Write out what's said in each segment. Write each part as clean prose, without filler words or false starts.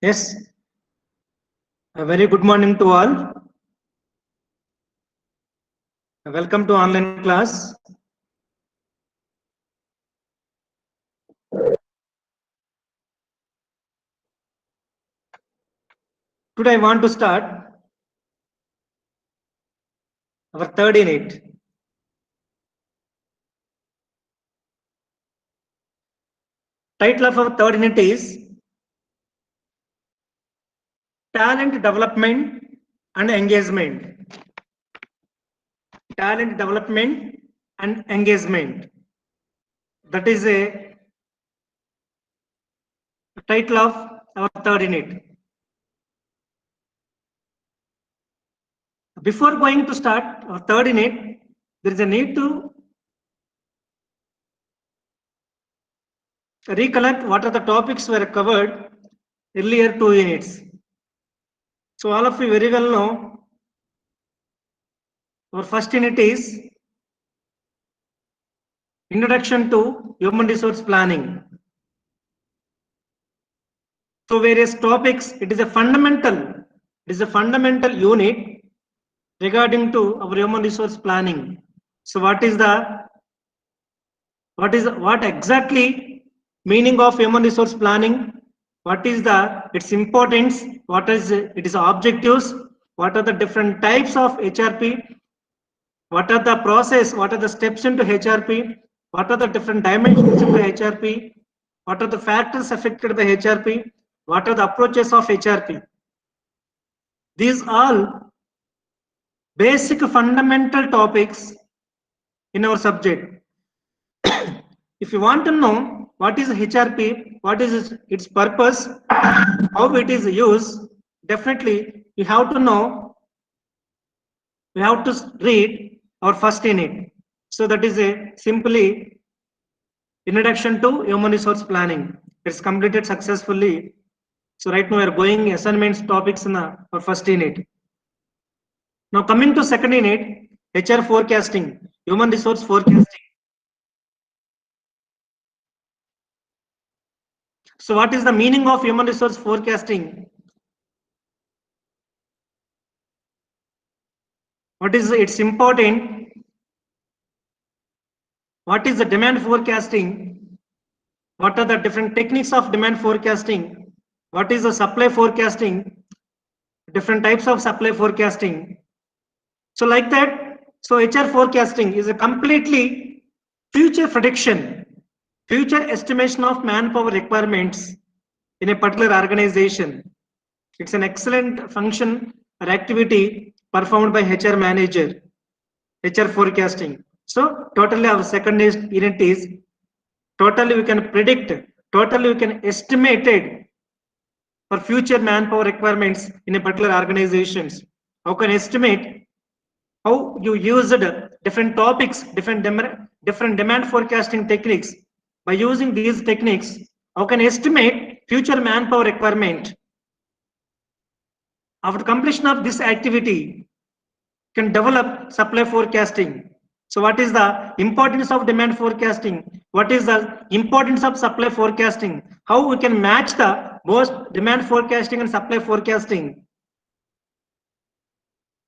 Yes, a very good morning to all. Welcome to online class. Today I want to start our third unit. Title of our third unit is Talent Development and Engagement. Talent Development and Engagement. That is a title of our third unit. Before going to start our third unit, there is a need to recollect what are the topics were covered earlier 2 units. So all of you very well know our first unit is Introduction to Human Resource Planning. So various topics, it is a fundamental unit regarding to our human resource planning. So what exactly meaning of human resource planning? What is its importance? What is its objectives? What are the different types of HRP? What are the process? What are the steps into HRP? What are the different dimensions into HRP? What are the factors affected by HRP? What are the approaches of HRP? These all basic fundamental topics in our subject. If you want to know what is HRP, what is its purpose, how it is used, definitely you have to know, we have to read our first unit. So that is a simply Introduction to Human Resource Planning. It's completed successfully. So right now we are going assignments topics in our first unit. Now coming to second unit, HR forecasting, human resource forecasting. So what is the meaning of human resource forecasting? What is its important? What is the demand forecasting? What are the different techniques of demand forecasting? What is the supply forecasting? Different types of supply forecasting. So like that, so HR forecasting is a completely future prediction, future estimation of manpower requirements in a particular organization. It's an excellent function or activity performed by HR manager, HR forecasting. So totally our second unit is totally we can predict, totally we can estimate it for future manpower requirements in a particular organizations. How can estimate? How you used different topics, different demand forecasting techniques. By using these techniques, how can estimate future manpower requirement? After completion of this activity, can develop supply forecasting. So what is the importance of demand forecasting? What is the importance of supply forecasting? How we can match the both demand forecasting and supply forecasting?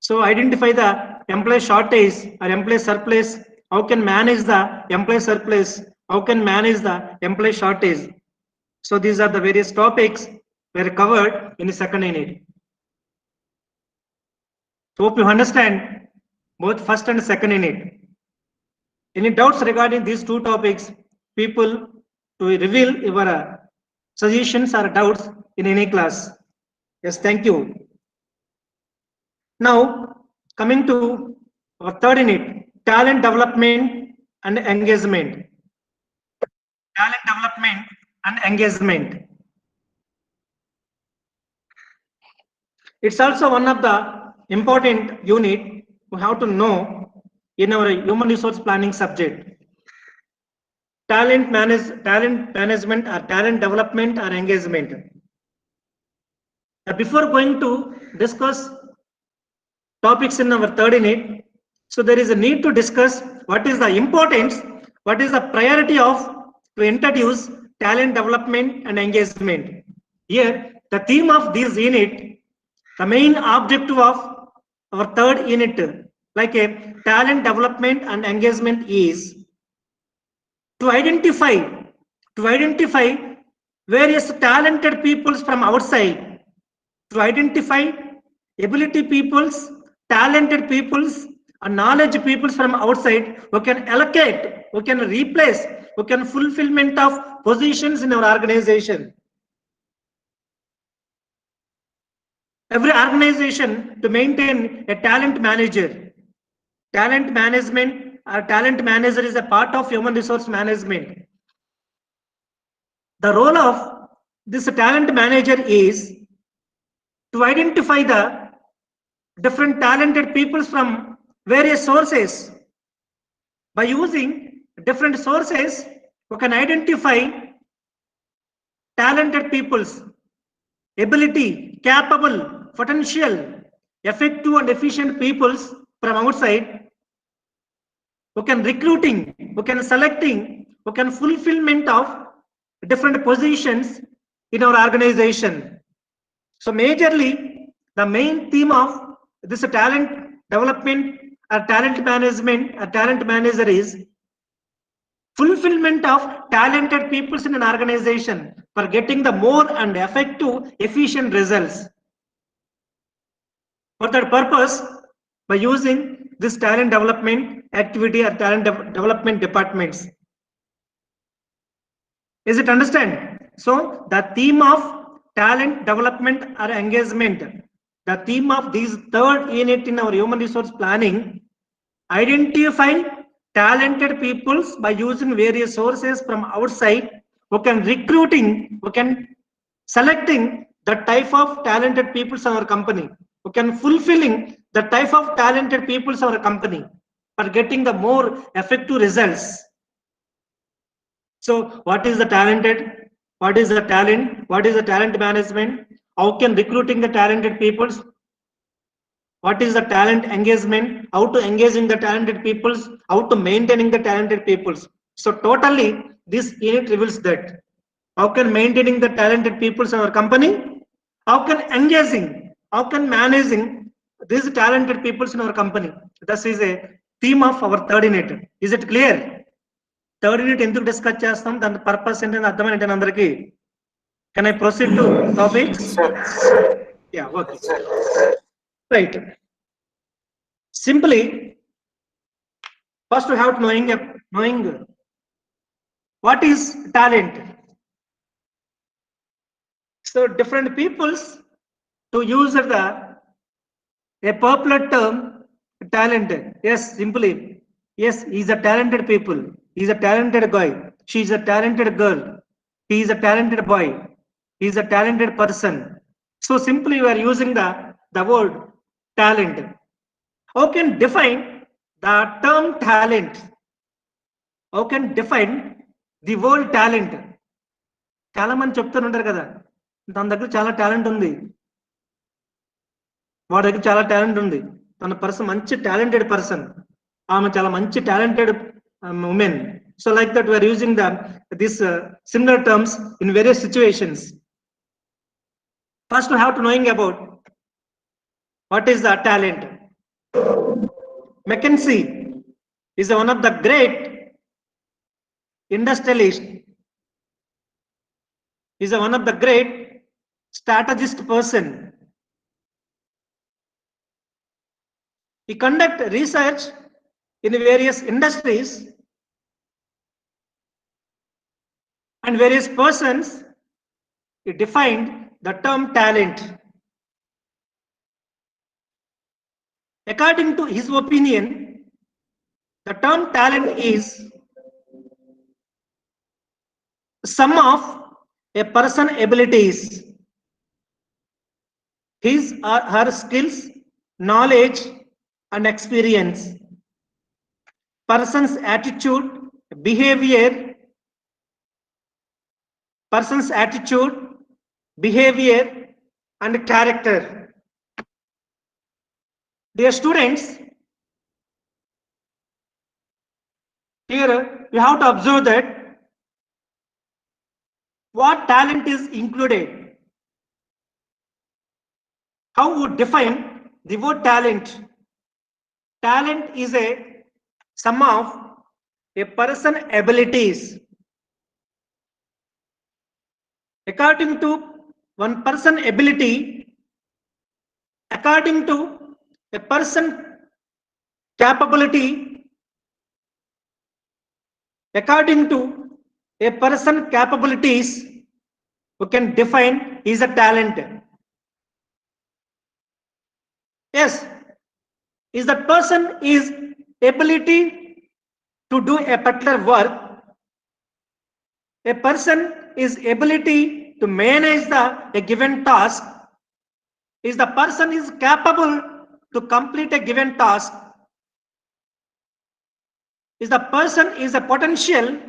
So identify the employee shortage or employee surplus. How can manage the employee surplus? How can manage the employee shortage? So these are the various topics were covered in the second unit. So hope you understand both first and second unit. Any doubts regarding these two topics? People to reveal your suggestions or doubts in any class. Yes, thank you. Now coming to our third unit, talent development and engagement. Talent development and engagement. It's also one of the important unit we have to know in our human resource planning subject. Talent management or talent development or engagement. Before going to discuss topics in our third unit, so there is a need to discuss what is the importance, what is the priority of to introduce talent development and engagement. Here the theme of this unit, the main objective of our third unit, like a talent development and engagement, is to identify various talented peoples from outside, to identify ability peoples, talented peoples, and knowledge peoples from outside who can allocate, who can replace, who can fulfillment of positions in our organization. Every organization to maintain a talent manager. Talent management or talent manager is a part of human resource management. The role of this talent manager is to identify the different talented peoples from various sources. By using different sources, we can identify talented peoples, ability, capable, potential, effective and efficient peoples from outside, who can recruiting, who can selecting, who can fulfillment of different positions in our organization. So majorly, the main theme of this talent development or talent management or talent manager is fulfillment of talented people in an organization for getting the more and effective, efficient results. For that purpose, by using this talent development activity or talent development departments. Is it understand? So the theme of talent development or engagement, the theme of this third unit in our human resource planning, identify talented peoples by using various sources from outside, who can recruiting, who can selecting the type of talented peoples in our company, who can fulfilling the type of talented peoples in our company for getting the more effective results. So what is the talented? What is the talent? What is the talent management? How can recruiting the talented peoples? What is the talent engagement? How to engage in the talented peoples? How to maintaining the talented peoples? So totally this unit reveals that. How can maintaining the talented peoples in our company? How can engaging? How can managing these talented peoples in our company? This is a theme of our third unit. Is it clear? Third unit ఎందుకు discuss చేస్తాం, దాని purpose ఏంటని అర్థమైంది అందరికి? Can I proceed to topics? Yeah, okay, right. Simply, first we have to knowing what is talent. So different peoples to use a popular term talent. Yes, simply, yes, he is a talented people. He is a talented guy. She is a talented girl. He is a talented boy. He is a talented person. So simply we are using the word talent. How can define the term talent? How can define the word talent? చాలా మంది చెప్తుంటారు కదా, తన దగ్గర చాలా talent ఉంది, వాడి దగ్గర చాలా టాలెంట్ ఉంది, తన పర్సన్ మంచి టాలెంటెడ్ పర్సన్, ఆమె చాలా మంచి talented women. So like that we are using these similar terms in various situations. First we have to knowing about what is the talent. McKinsey is one of the great industrialist, is one of the great strategist person. He conduct research in various industries, and various persons, he defined the term talent. According to his opinion, the term talent is sum of a person's abilities, his or her skills, knowledge and experience, person's attitude, behavior, and character. Dear students, here you have to observe that what talent is included. How would define the word talent? Talent is a sum of a person abilities. According to one person ability, according to a person capability, according to a person capabilities, we can define is a talent. Yes, is that person is ability to do a particular work. A person is ability to manage a given task. Is the person is capable to complete a given task. Is the person is a potential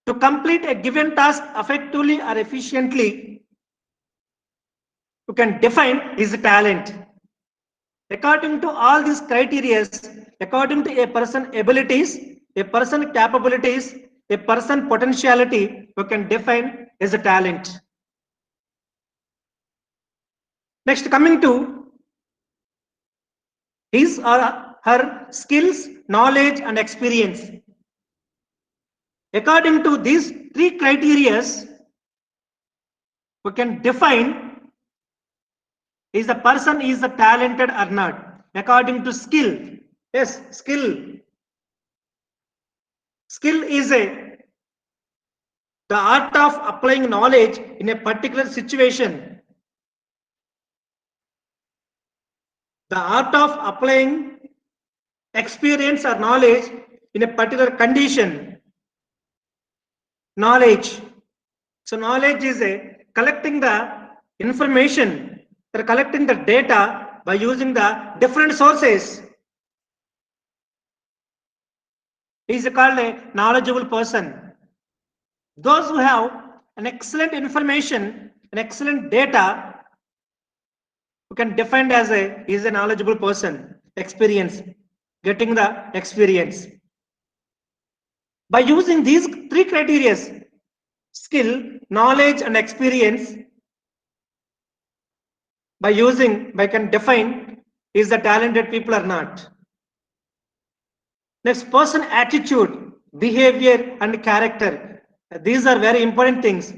to complete a given task effectively or efficiently. You can define his talent. According to all these criteria, according to a person abilities, a person capabilities, a person potentiality, you can define as a talent. Next, coming to his or her skills, knowledge, and experience. According to these three criteria, we can define is the person is the talented or not. According to skill, yes, skill. Skill is the art of applying knowledge in a particular situation. The art of applying experience or knowledge in a particular condition. Knowledge. So knowledge is collecting the information, or collecting the data by using the different sources. He is called a knowledgeable person. Those who have an excellent information, an excellent data, who can define as is a knowledgeable person. Experience, getting the experience. By using these three criteria, skill, knowledge, and experience, by can define is the talented people or not. Next, person attitude, behavior, and character. These are very important things.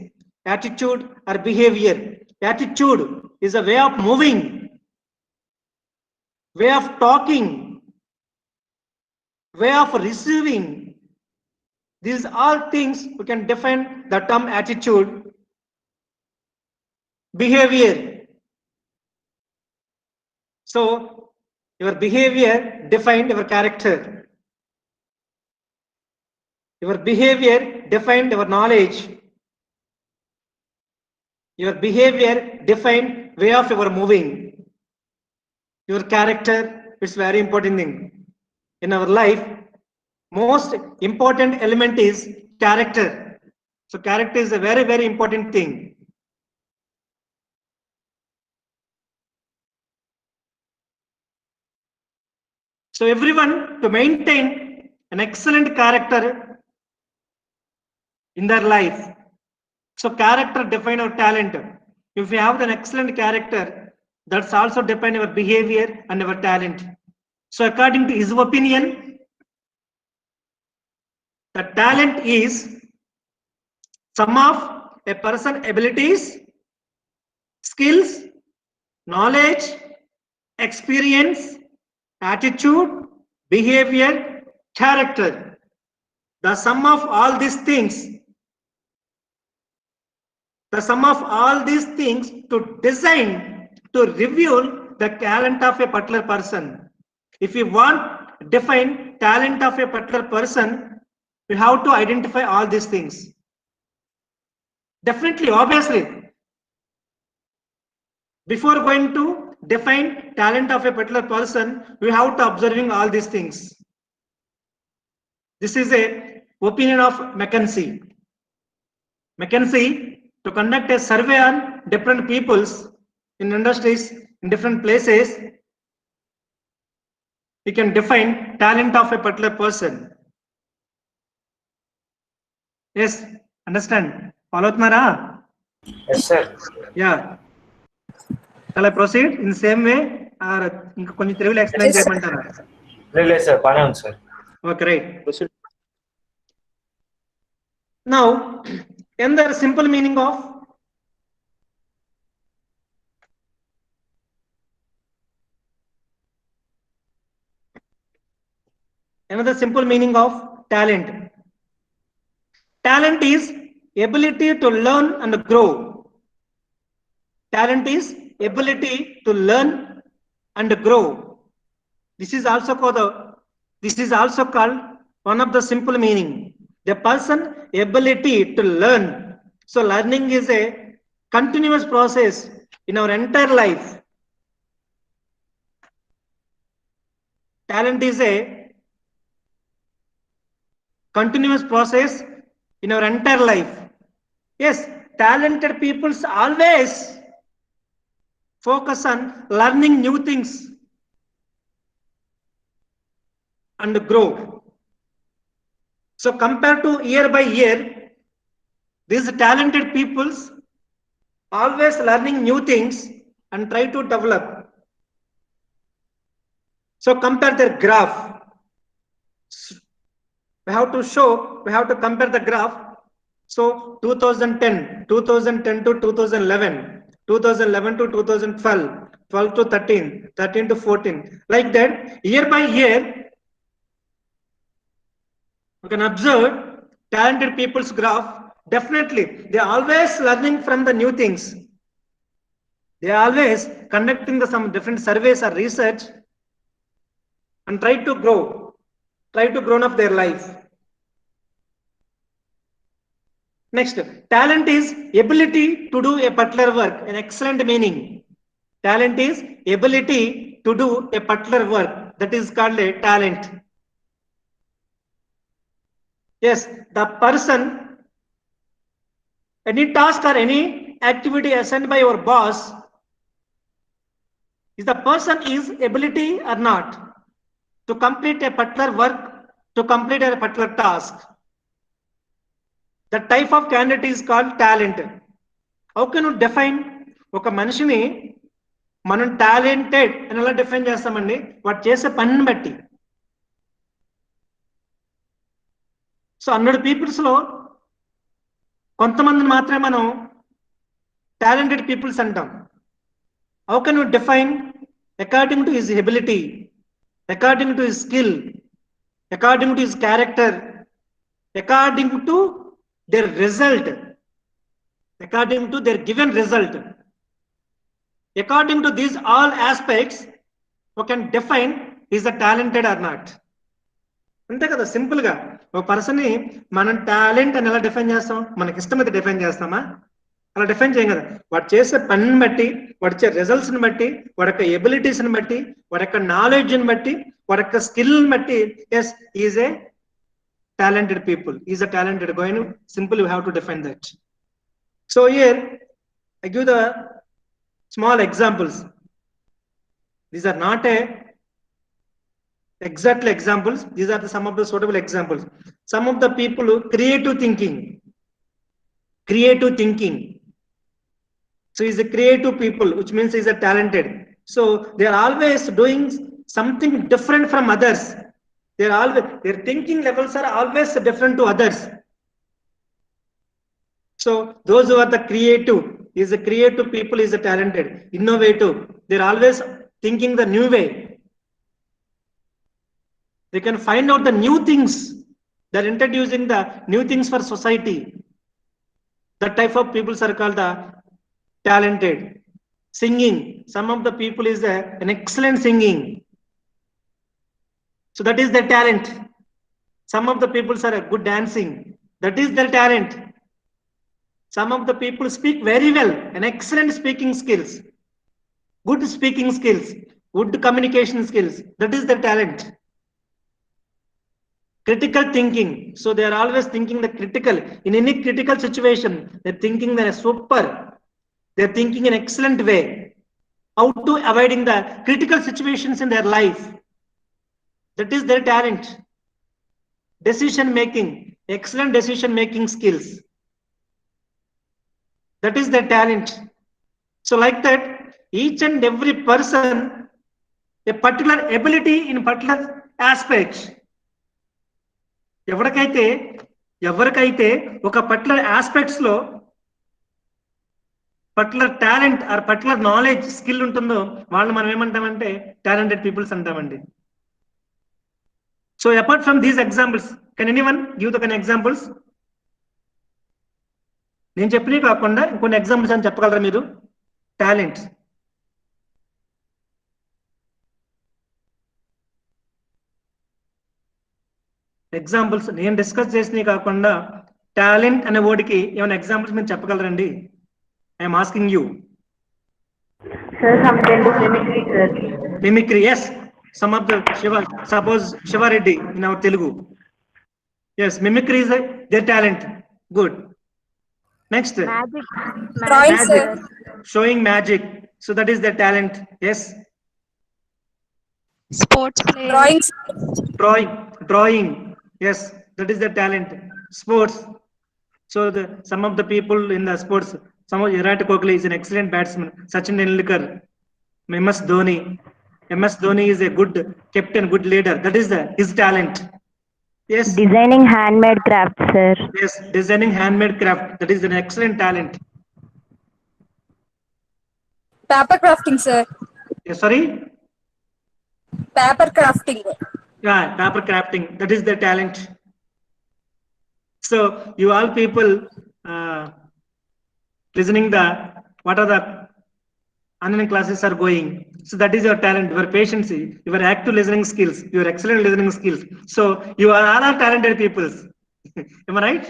Attitude or behavior. Attitude is a way of moving, way of talking, way of receiving. These are things we can define the term attitude. Behavior. So your behavior defined your character. Your behavior defined your knowledge. Your behavior defined way of your moving. Your character is very important thing. In our life, most important element is character. So character is a very, very important thing. So everyone to maintain an excellent character in their life. So character define our talent. If you have an excellent character, that's also define your behavior and our talent. So according to his opinion, the talent is sum of a person's abilities, skills, knowledge, experience, attitude, behavior, character. The sum of all these things, to design, to reveal the talent of a particular person. If you want to define talent of a particular person, you have to identify all these things. Definitely, obviously, before going to define talent of a particular person, we have to observing all these things. This is a opinion of McKinsey. McKinsey to conduct a survey on different peoples in industries in different places. We can define talent of a particular person. Yes, understand? Follow Mara? Yes, sir. Yeah. Shall I proceed in the same way or ఇంకా కొంచెం తెలుగులో explain చేయమంటారా? లేదు sir, బాగానే ఉంది sir. Okay, right. Now, another simple meaning of talent. Talent is ability to learn and grow. Talent is ability to learn and grow. This is also called one of the simple meaning. The person ability to learn. So learning is a continuous process in our entire life. Talent is a continuous process in our entire life. Yes, talented people always focus on learning new things and grow. So compared to year by year, these talented peoples always learning new things and try to develop. So compare their graph. We have to compare the graph. So 2010 to 2011, 2011 to 2012, 12 to 13, 13 to 14, like that, year by year, you can observe talented people's graph. Definitely, they are always learning from the new things. They are always conducting some different surveys or research and try to grow up their life. Next, talent is ability to do a particular work. An excellent meaning. Talent is ability to do a particular work. That is called a talent. Yes, the person, any task or any activity assigned by your boss, is the person is ability or not to complete a particular work, to complete a particular task. The type of candidate is called talent. How can you define ఒక మనిషిని మనం talented అని ఎలా define చేస్తామండి? వాడు చేసే పనిని బట్టి. సో 100 పీపుల్స్ లో కొంతమందిని మాత్రమే మనం టాలెంటెడ్ పీపుల్స్ అంటాం. How can you define? According to his ability, according to his skill, according to his character, according to their result, according to their given result. According to these all aspects, we can define is a talented or not. అంతే కదా, simple గా ఒక person ని మనం talent అని ఎలా define చేస్తాం? మనకి ఇష్టమైతే డిఫైన్ చేస్తామా? అలా డిఫైన్ చేయం కదా. వాడు చేసే పనిని బట్టి, వాడు ఇచ్చే రిజల్ట్స్ ని బట్టి, వాడి యొక్క ఎబిలిటీస్ ని బట్టి, వాడి యొక్క నాలెడ్జ్ ని బట్టి, వాడి యొక్క స్కిల్ ని బట్టి, yes is a talented people. Is a talented. Going simple, you have to define that. So here I give the small examples. These are not a exactly examples. These are some of the suitable examples. Some of the people who creative thinking. So is a creative people, which means is a talented. So they are always doing something different from others. Their thinking levels are always different to others. So those who are the creative people is a talented, innovative. They're always thinking the new way. They can find out the new things. They're introducing the new things for society. That type of people are called the talented. Singing. Some of the people is an excellent singing. So that is their talent. Some of the people are good dancing. That is their talent. Some of the people speak very well, an excellent speaking skills, good speaking skills, good communication skills. That is their talent. Critical thinking. So they are always thinking the critical. In any critical situation, they're thinking the super. They're thinking an excellent way. How to avoiding the critical situations in their life. That is their talent. Decision making, excellent decision making skills. That is their talent. So like that, each and every person a particular ability in particular aspects. ఎవరికైతే ఒక particular aspects లో particular talent or particular knowledge skill ఉంటుందో వాళ్ళు మనం ఏమంటామంటే talented peoples అంటామండి. So apart from these examples can anyone give the can examples? నేను చెప్పినవి కాకుండా ఇంకొన్ని ఎగ్జాంపుల్స్ అని చెప్పగలరా మీరు? టాలెంట్స్ ఎగ్జాంపుల్స్ నేను డిస్కస్ చేసినవి కాకుండా టాలెంట్ అనే వర్డ్కి ఏమైనా ఎగ్జాంపుల్స్ మీరు చెప్పగలరండి? I'm asking you. Sir, some can do mimicry, sir. Mimicry, yes. Some of the Shiva, suppose Shiva Reddy in our Telugu. Yes, mimicry is their talent. Good. Next. Magic. Drawing, Magic. sir. Showing magic. So that is their talent. Yes. Sports play. Drawing. Yes, that is their talent. Sports. So some of the people in the sports, some of Virat Kohli is an excellent batsman. Sachin Tendulkar, MS Dhoni. MS Dhoni is a good captain, good leader. That is his talent. Yes. Designing handmade crafts, sir. Yes, designing handmade craft. That is an excellent talent. Paper crafting, sir. Yeah, sorry? Paper crafting. Yeah, paper crafting. That is their talent. So you all people listening what are the online classes are going. So that is your talent, your patience, your active listening skills, your excellent listening skills. So you are all talented people. Am I right?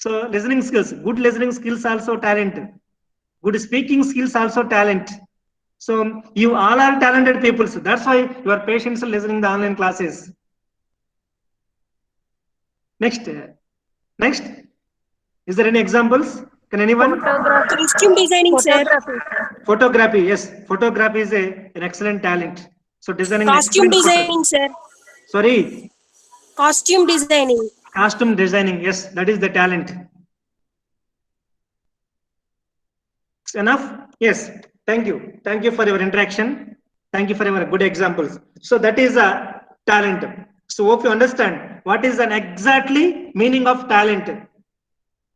So listening skills, good listening skills also talent. Good speaking skills also talent. So you all are talented people. So that's why you are patient listening the online classes. Next. Is there any examples? Can anyone? Costume designing, sir. Photography, yes. Photography is an excellent talent. So designing. Costume designing, sir. Sorry. Costume designing. Costume designing, yes. That is the talent. Enough? Yes. Thank you. Thank you for your interaction. Thank you for your good examples. So that is a talent. So hope you understand what is an exactly meaning of talent.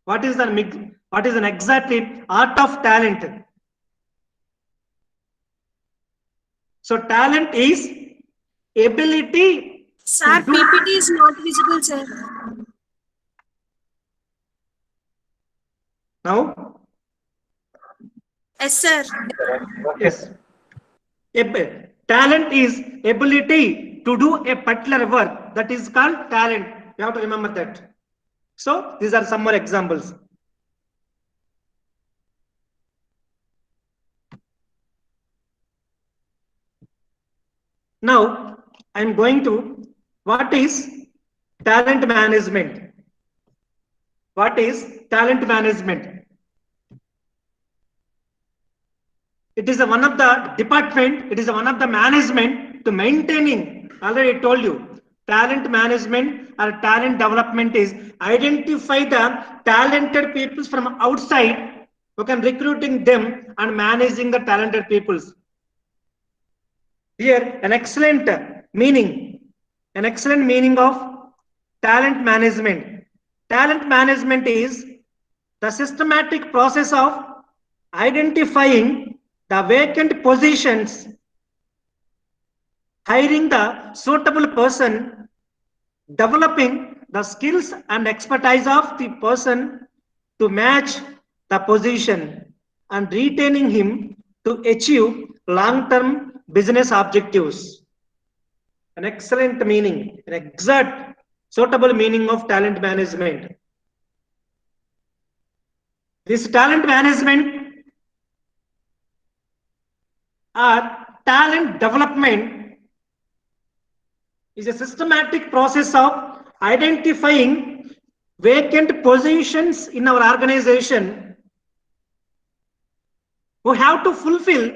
What is an exactly art of talent? So talent is ability. Sir, PPT is not visible, sir. Now? Yes, sir. Yes. Talent is ability to do a particular work. That is called talent. You have to remember that. So these are some more examples. Now I am going to what is talent management? What is talent management? It is one of the department, it is one of the management to maintaining. Already I told you, talent management or talent development is identify the talented people from outside who can recruiting them and managing the talented peoples. Here an excellent meaning of talent management. Talent management is the systematic process of identifying the vacant positions, hiring the suitable person, developing the skills and expertise of the person to match the position, and retaining him to achieve long-term business objectives. An excellent meaning, an exact suitable meaning of talent management. This talent management or talent development is a systematic process of identifying vacant positions in our organization who have to fulfill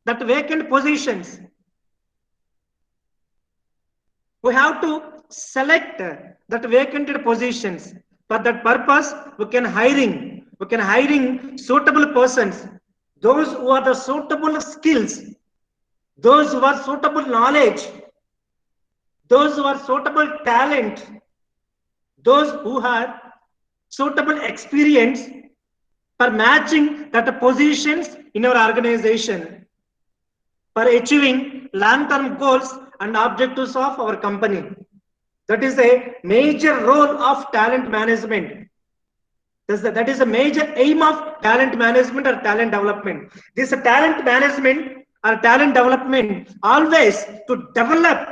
that vacant positions. We have to select that vacanted positions. For that purpose, we can hiring suitable persons, those who are the suitable skills, those who are suitable knowledge, those who are suitable talent, those who have suitable experience for matching that positions in our organization, for achieving long-term goals and objectives of our company. That is a major role of talent management. That is a major aim of talent management or talent development. This talent management or talent development always to develop,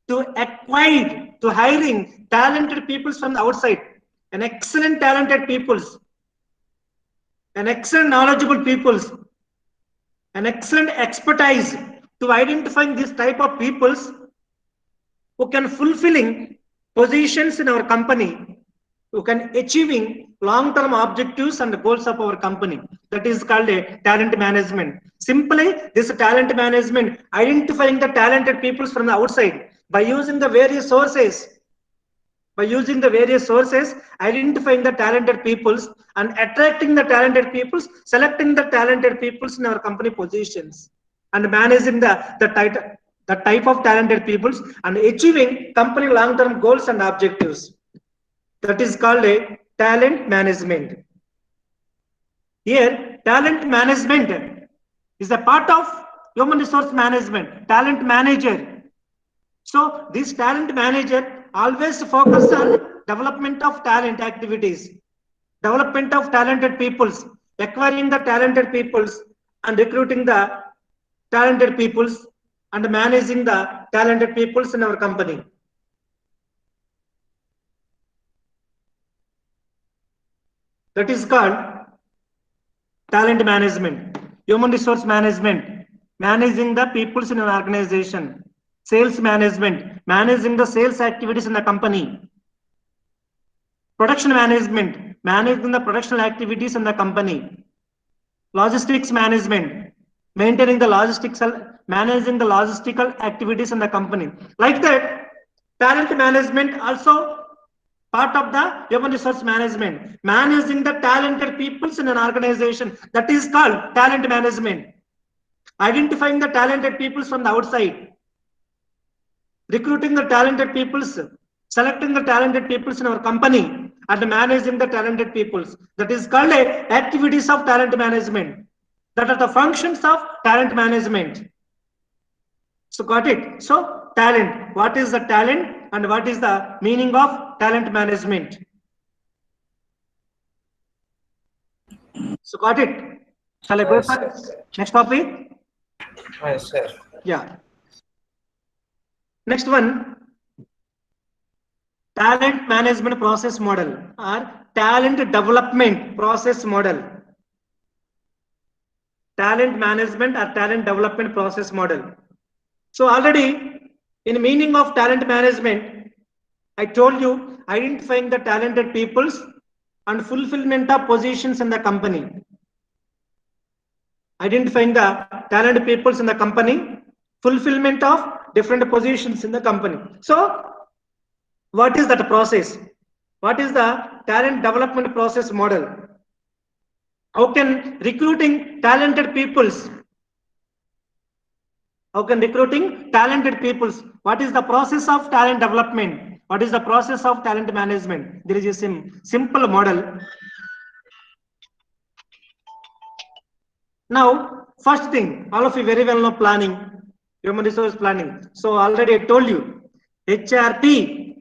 to acquire, to hiring talented people from the outside, an excellent talented peoples, an excellent knowledgeable peoples, an excellent expertise to identifying this type of peoples who can fulfilling positions in our company, who can achieving long-term objectives and goals of our company. That is called a talent management. Simply, this talent management, identifying the talented peoples from the outside by using the various sources, identifying the talented peoples and attracting the talented peoples, selecting the talented peoples in our company positions, and managing the type of talented peoples and achieving company long-term goals and objectives. That is called a talent management. Here, talent management is a part of human resource management, talent manager. So this talent manager always focus on development of talent activities, development of talented peoples, acquiring the talented peoples and recruiting the talented peoples and managing the talented peoples in our company. That is called talent management, human resource management, managing the peoples in an organization, sales management, managing the sales activities in the company, production management, managing the production activities in the company, logistics management, maintaining the managing the logistical activities in the company. Like that, talent management also part of the human resource management, managing the talented peoples in an organization. That is called talent management. Identifying the talented peoples from the outside, recruiting the talented peoples, selecting the talented peoples in our company, and managing the talented peoples. That is called activities of talent management. That are the functions of talent management. So got it? So talent, what is the talent and what is the meaning of talent management? So got it? Shall I go for next topic? Yes, sir. Yeah. Next one, talent management process model or talent development process model. Talent management or talent development process model. So already in meaning of talent management, I told you identifying the talented peoples and fulfillment of positions in the company. Identifying the talented peoples in the company, fulfillment of different positions in the company. So what is that process? What is the talent development process model? How can recruiting talented peoples? How can recruiting talented peoples? What is the process of talent development? What is the process of talent management? There is a simple model. Now, first thing, all of you very well know planning, human resource planning. So already I told you, HRP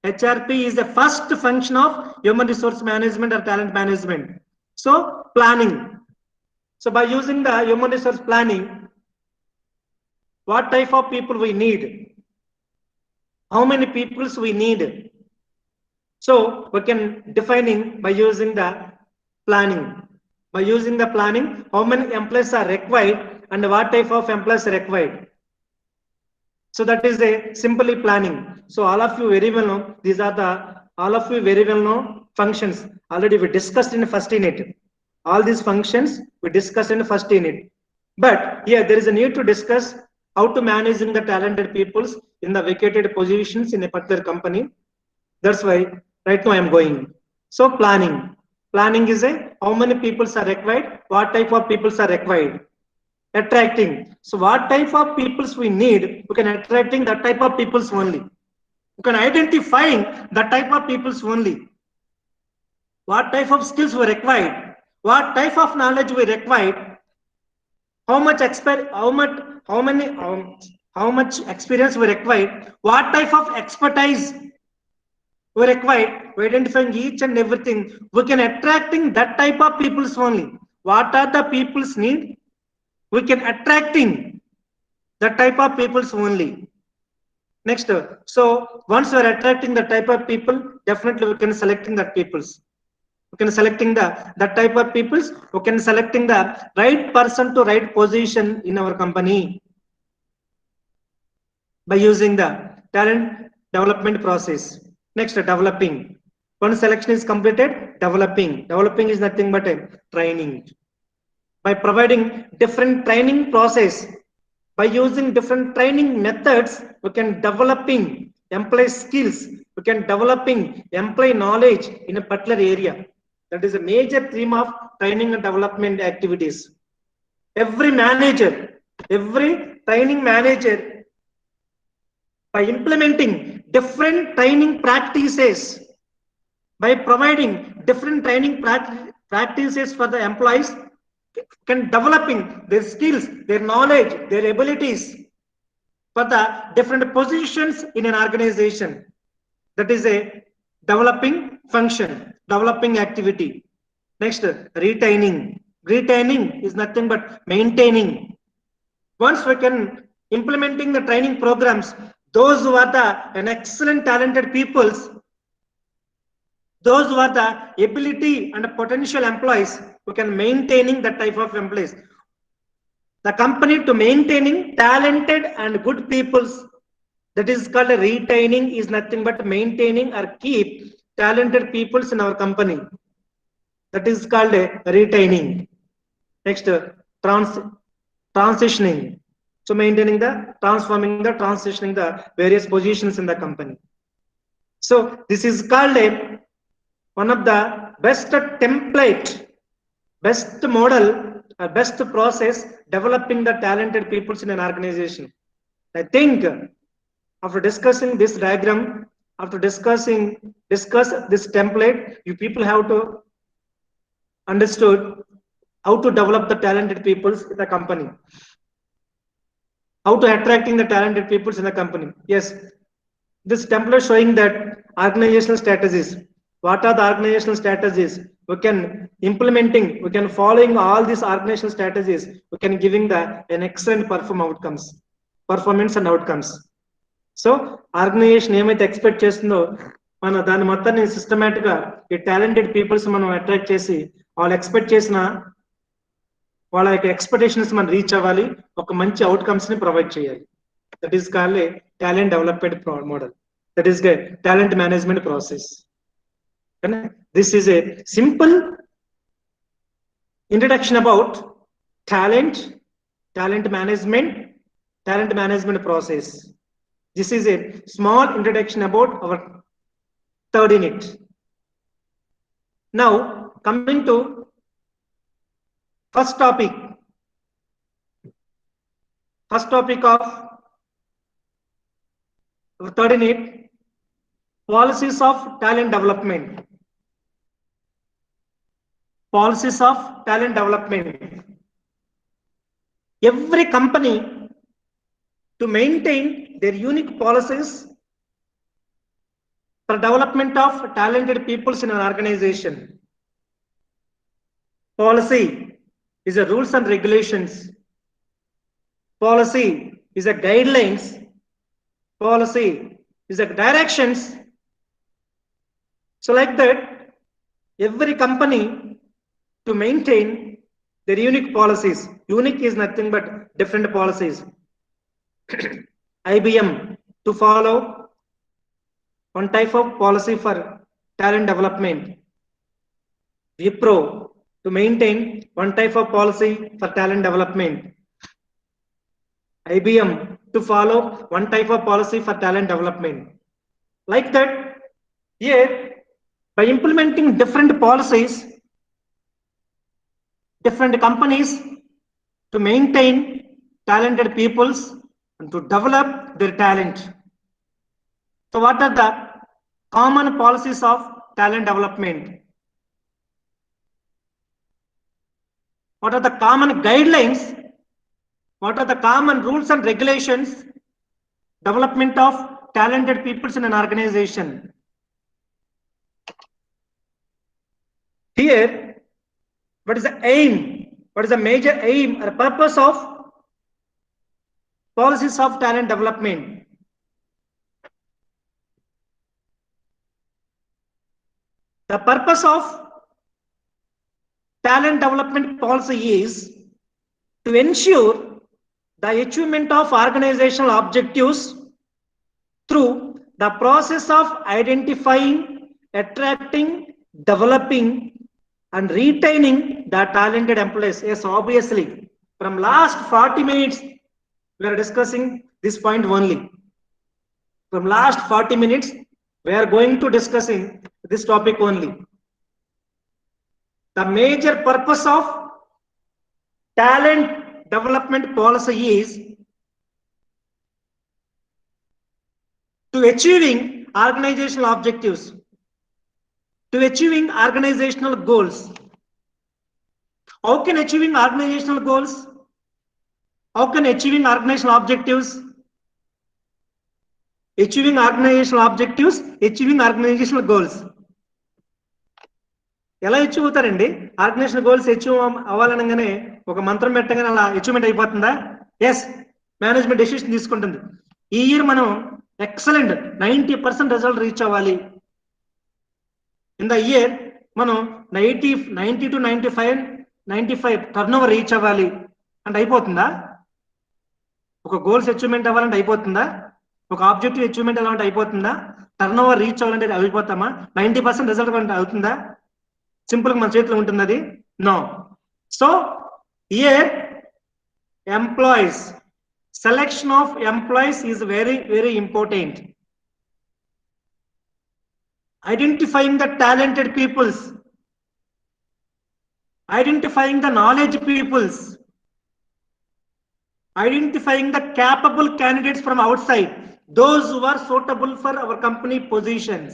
is the first function of human resource management or talent management. So planning. So by using the human resource planning, what type of people we need, how many peoples we need. So we can defining by using the planning. By using the planning, how many employees are required and what type of employees are required. So that is a simply planning. So all of you very well know, these are the all of you very well know functions. Already we discussed in first unit. All these functions we discussed in first unit. But here there is a need to discuss how to managing the talented peoples in the vacated positions in a particular company. That's why right now I am going. So planning is a how many people are required, what type of people are required. Attracting. So what type of peoples we need, we can attracting that type of peoples only. We can identifying that type of peoples only. What type of skills we required, what type of knowledge we required, how much experience we required, what type of expertise we required, we identifying each and everything. We can attracting that type of peoples only. What are the people's need? We can attracting that type of peoples only. Next, so once we are attracting the type of people, definitely we can selecting that peoples. We can selecting that type of peoples. We can selecting the right person to right position in our company by using the talent development process. Next, developing. Once selection is completed, developing. Developing is nothing but a training. By providing different training process, by using different training methods, we can developing employee skills, we can developing employee knowledge in a particular area. That is a major theme of training and development activities. Every manager, every training manager, by implementing different training practices, by providing different training practices for the employees, can developing their skills, their knowledge, their abilities for the different positions in an organization. That is a developing function, developing activity. Next, retaining. Retaining is nothing but maintaining. Once we can implementing the training programs, those who are an excellent talented peoples, those who are the ability and potential employees, who can maintaining that type of employees. The company to maintaining talented and good peoples, that is called retaining, is nothing but maintaining or keep talented peoples in our company. That is called retaining. Next, transitioning. So maintaining the, transforming the, transitioning the various positions in the company. So this is called one of the best template, best model, best process developing the talented peoples in an organization. I think after discussing this diagram, after discuss this template, you people have to understood how to develop the talented peoples in the company, how to attracting the talented peoples in the company. Yes, this template showing that organizational strategies. What are the organizational strategies? We can implementing, we can following all these organizational strategies, we can giving an excellent performance and outcomes. So organization ఏమైతే expect చేస్తుందో మన దాని మొత్తాన్ని systematic గా ఈ talented peoples మనం attract చేసి వాళ్ళు ఎక్స్పెక్ట్ చేసిన వాళ్ళ యొక్క ఎక్స్పెక్టేషన్స్ మనం రీచ్ అవ్వాలి, ఒక మంచి అవుట్కమ్స్ ని ప్రొవైడ్ చేయాలి. That is called talent development model. That is the talent management process. And this is a simple introduction about talent management process. This is a small introduction about our third unit. Now coming to first topic of our third unit, policies of talent development. Policies of talent development. Every company to maintain their unique policies for development of talented peoples in an organization. Policy is a rules and regulations. Policy is a guidelines. Policy is a directions. So like that, every company to maintain their unique policies. Unique is nothing but different policies. IBM to follow one type of policy for talent development. Wipro to maintain one type of policy for talent development. IBM to follow one type of policy for talent development. Like that, here by implementing different policies, different companies to maintain talented peoples and to develop their talent. So what are the common policies of talent development? What are the common guidelines? What are the common rules and regulations? Development of talented peoples in an organization. Here, what is the aim? What is the major aim or purpose of policies of talent development? The purpose of talent development policy is to ensure the achievement of organizational objectives through the process of identifying, attracting, developing, and retaining the talented employees. Yes, obviously, from last 40 minutes, we are discussing this point only. From last 40 minutes, we are going to discussing this topic only. The major purpose of talent development policy is to achieving organizational objectives, to achieving organizational goals. How can achieving organizational goals? How can achieving organizational objectives? Achieving organizational objectives, achieving organizational goals. ఎలా achieve అవుతారండి? Organisation goals achieve అవ్వాలనగానే ఒక మంత్రం పెట్టగానే అలా achievement అయిపోతుందా? Yes, management decision తీసుకుంటుంది. ఈ year మనం ఎక్సలెంట్ 90% రిజల్ట్ రీచ్ అవ్వాలి. ఇన్ ద ఇయర్ మనం 90 to 95 టర్న్ ఓవర్ రీచ్ అవ్వాలి అంటే అయిపోతుందా? ఒక గోల్స్ అచీవ్మెంట్ అవ్వాలంటే అయిపోతుందా? ఒక ఆబ్జెక్టివ్ అచీవ్మెంట్ అవ్వాలంటే అయిపోతుందా? టర్న్ ఓవర్ రీచ్ అవ్వాలంటే అయిపోతామా? 90% రిజల్ట్ అంటే అవుతుందా? సింపుల్ గా మన చేతిలో ఉంటుంది అది? No. So here employees, selection of employees is very very important. Identifying the talented peoples, identifying the knowledge peoples, identifying the capable candidates from outside, those who are suitable for our company positions.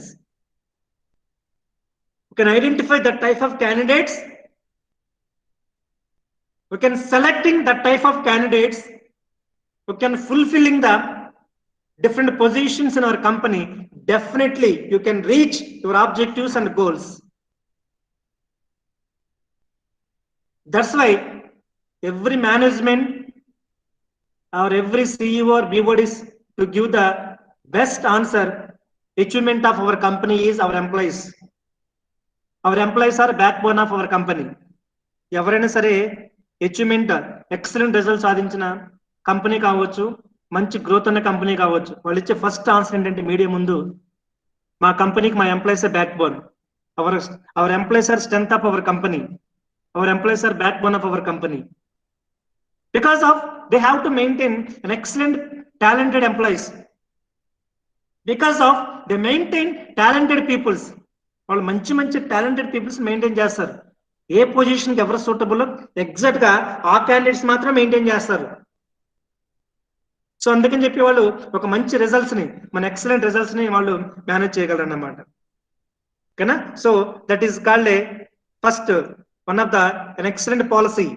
We can identify the type of candidates, we can selecting the type of candidates, we can fulfilling the different positions in our company. Definitely you can reach your objectives and goals. That's why every management or every CEO or BOD is to give the best answer. Achievement of our company is our employees. Our employees are backbone of our company. ఎవరైనా సరే achievement excellent result సాధించిన company కావచ్చు, మంచి growth ఉన్న company కావచ్చు, వాళ్ళు ఇచ్చే first answer ఏంటంటే మీడియా ముందు, మా కంపెనీకి మా employees backbone. Our employees are strength of our company. Our employees are backbone of our company. Because of they have to maintain an excellent talented employees. Because of they maintain talented peoples. వాళ్ళు మంచి మంచి talented peoples maintain చేస్తారు. ఏ పొజిషన్కి ఎవరు suitable exact గా ఆ candidates మాత్రం maintain చేస్తారు. సో అందుకని చెప్పి వాళ్ళు ఒక మంచి రిజల్ట్స్ ని, మన ఎక్సలెంట్ రిజల్ట్స్ ని వాళ్ళు మేనేజ్ చేయగలరు అన్నమాట. ఓకేనా? So that is called a first one of the an excellent policy.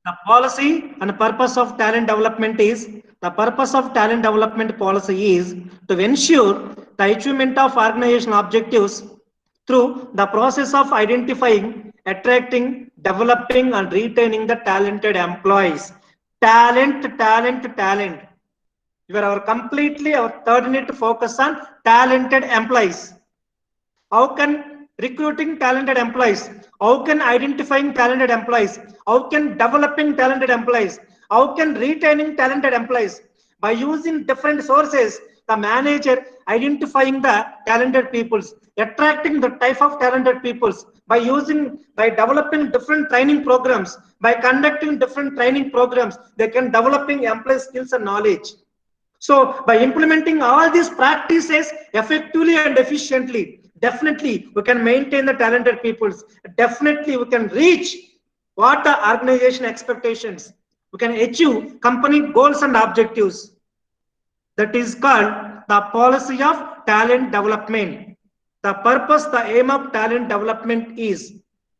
The policy and purpose of talent development is, the purpose of talent development policy is to ensure the achievement of organizational objectives through the process of identifying, attracting, developing and retaining the talented employees. Talent. You are our completely our third need to focus on talented employees. How can recruiting talented employees? How can identifying talented employees? How can developing talented employees? How can retaining talented employees? By using different sources, the manager identifying the talented peoples, attracting the type of talented peoples, by developing different training programs, by conducting different training programs, they can developing employee skills and knowledge. So by implementing all these practices effectively and efficiently, definitely we can maintain the talented peoples. Definitely we can reach what the organization expectations. We can achieve company goals and objectives. That is called the policy of talent development. The purpose, the aim of talent development is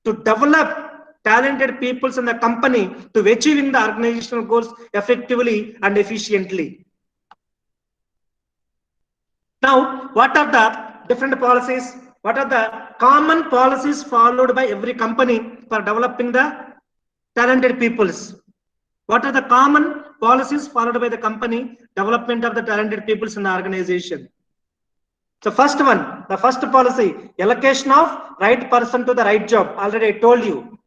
to develop talented peoples in the company to achieving the organizational goals effectively and efficiently. Now, what are the different policies? What are the common policies followed by every company for developing the talented peoples? What are the common policies followed by the company development of the talented peoples in the organization? So first one, the first policy, allocation of right person to the right job. Already I told you.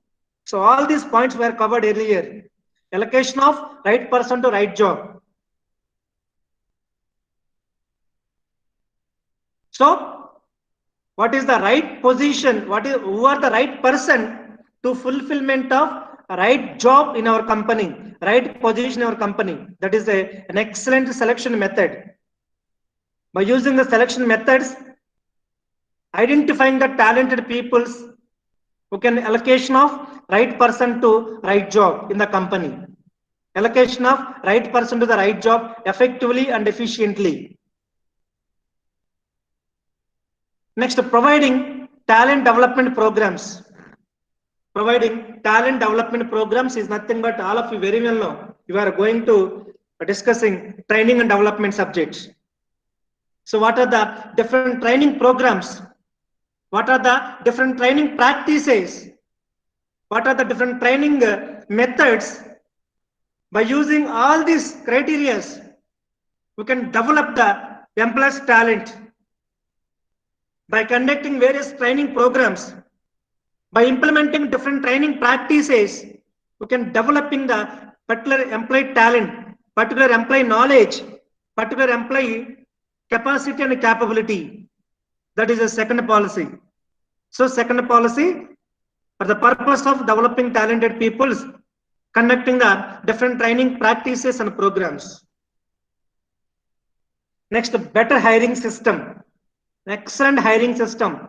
So all these points were covered earlier. Allocation of right person to right job. So what is the right position? Who are the right person to fulfillment of right job in our company, right position in our company? That is an excellent selection method. By using the selection methods, identifying the talented peoples who can allocation of right person to right job in the company. Allocation of right person to the right job effectively and efficiently. Next, providing talent development programs. Providing talent development programs is nothing but all of you very well know. You are going to discussing training and development subjects. So what are the different training programs? What are the different training practices? What are the different training methods? By using all these criteria, we can develop the employees' talent. By conducting various training programs, by implementing different training practices, we can developing the particular employee talent, particular employee knowledge, particular employee capacity and capability. That is the second policy. So second policy, for the purpose of developing talented peoples, conducting the different training practices and programs. Next, better hiring system. Excellent hiring system.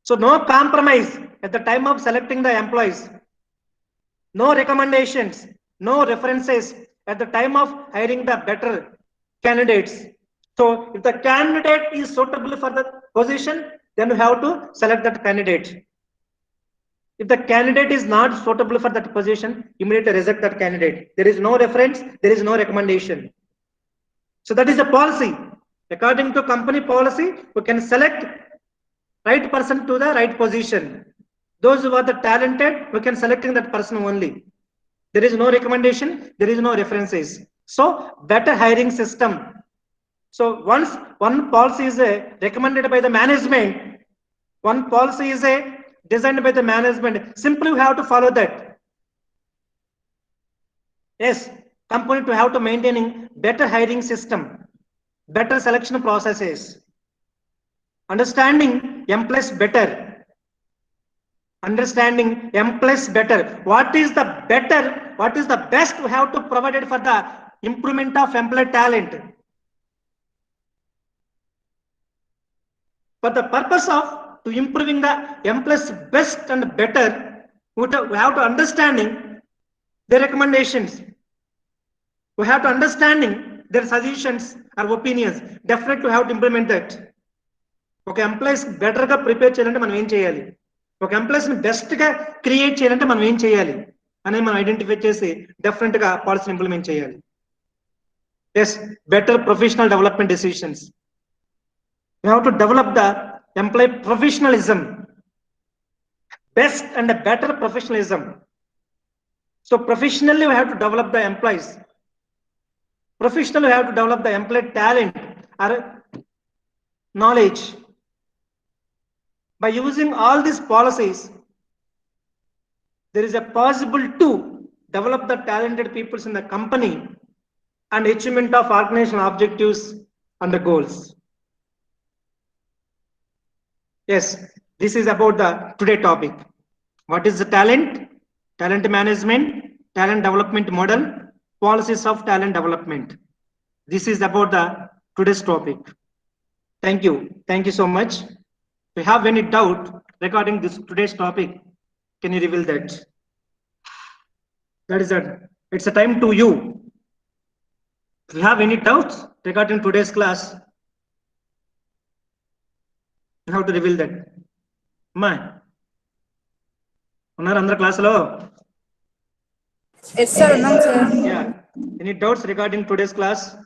So no compromise at the time of selecting the employees. No recommendations, no references at the time of hiring the better candidates. So if the candidate is suitable for the position, then you have to select that candidate. If the candidate is not suitable for that position, immediately reject that candidate. There is no reference, there is no recommendation. So that is a policy. According to company policy, we can select right person to the right position. Those who are the talented, we can selecting that person only. There is no recommendation, there is no references. So better hiring system. So once one policy is recommended by the management, one policy is designed by the management, simply you have to follow that. Yes, company to have to maintaining better hiring system, better selection processes, understanding employees better, understanding employees better. What is the better, what is the best we have to provide it for the improvement of employee talent? For the purpose of to improving the employees best and better, we have to understanding their recommendations. We have to understanding their suggestions or opinions. Definitely we have to implement that. Okay, employees better ga prepare cheyalante manam em cheyali. Okay, employees ni best ga create cheyalante manam em cheyali ani manam identify chesi definitely ga policy implement cheyali. Yes, better professional development decisions. We have to develop the employee professionalism, best and better professionalism. So professionally we have to develop the employees. Professionally we have to develop the employee talent or knowledge. By using all these policies, there is a possible to develop the talented peoples in the company and achievement of organizational objectives and the goals. Yes, this is about the today topic. What is the talent? Talent management, talent development model, policies of talent development. This is about the today's topic. Thank you. Thank you so much. If you have any doubt regarding this today's topic, can you reveal that? That is it. It's a time to you. If you have any doubts regarding today's class, you have to reveal that. Ma, unnara andra class lo? Yes, sir. Unnam, sir. Yeah. Any doubts regarding today's class?